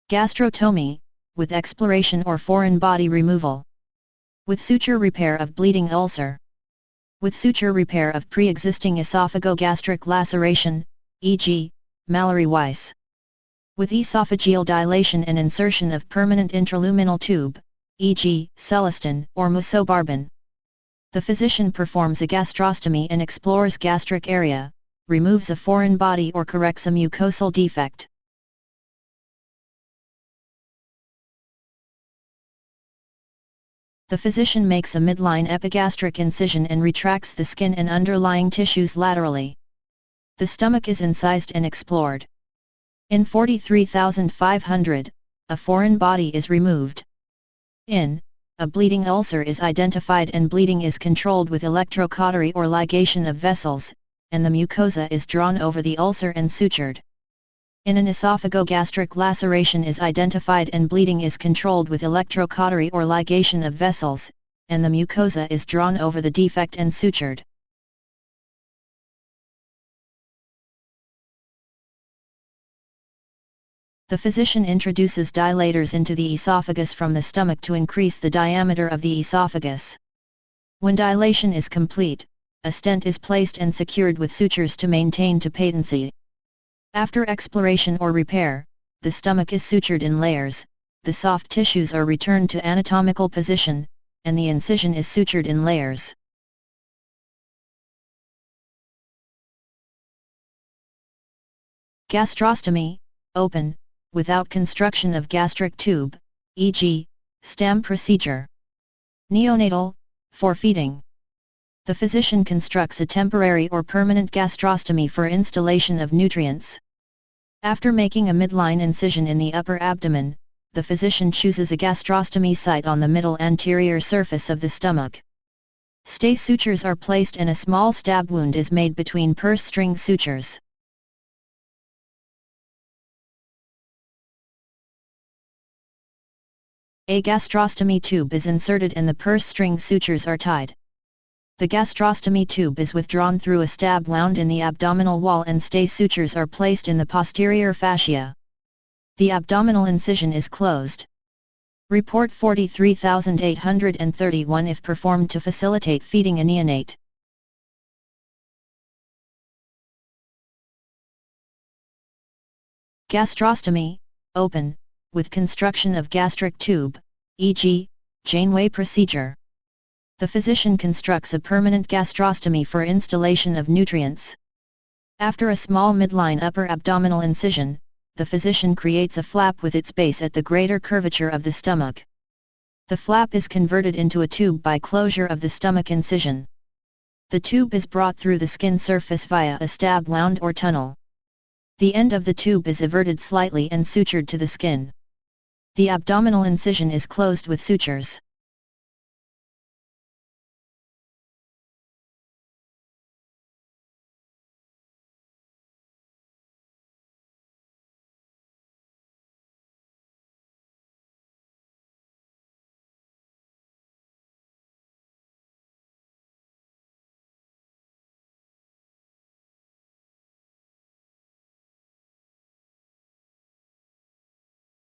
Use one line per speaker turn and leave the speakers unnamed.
Gastrotomy, with exploration or foreign body removal. With suture repair of bleeding ulcer. With suture repair of pre-existing esophagogastric laceration, e.g., Mallory Weiss. With esophageal dilation and insertion of permanent intraluminal tube, e.g., Celestin or mucobarban. The physician performs a gastrostomy and explores gastric area, removes a foreign body or corrects a mucosal defect. The physician makes a midline epigastric incision and retracts the skin and underlying tissues laterally. The stomach is incised and explored. In 43,500, a foreign body is removed. In a bleeding ulcer is identified and bleeding is controlled with electrocautery or ligation of vessels, and the mucosa is drawn over the ulcer and sutured. In an esophagogastric laceration is identified and bleeding is controlled with electrocautery or ligation of vessels, and the mucosa is drawn over the defect and sutured. The physician introduces dilators into the esophagus from the stomach to increase the diameter of the esophagus. When dilation is complete, a stent is placed and secured with sutures to maintain patency. After exploration or repair, the stomach is sutured in layers, the soft tissues are returned to anatomical position, and the incision is sutured in layers. Gastrostomy, open, without construction of gastric tube, e.g., stam procedure. Neonatal, for feeding. The physician constructs a temporary or permanent gastrostomy for installation of nutrients. After making a midline incision in the upper abdomen, the physician chooses a gastrostomy site on the middle anterior surface of the stomach. Stay sutures are placed and a small stab wound is made between purse string sutures. A gastrostomy tube is inserted and the purse string sutures are tied. The gastrostomy tube is withdrawn through a stab wound in the abdominal wall and stay sutures are placed in the posterior fascia. The abdominal incision is closed. Report 43,831 if performed to facilitate feeding a neonate. Gastrostomy, open, with construction of gastric tube, e.g., Janeway procedure. The physician constructs a permanent gastrostomy for installation of nutrients. After a small midline upper abdominal incision, the physician creates a flap with its base at the greater curvature of the stomach. The flap is converted into a tube by closure of the stomach incision. The tube is brought through the skin surface via a stab wound or tunnel. The end of the tube is everted slightly and sutured to the skin. The abdominal incision is closed with sutures.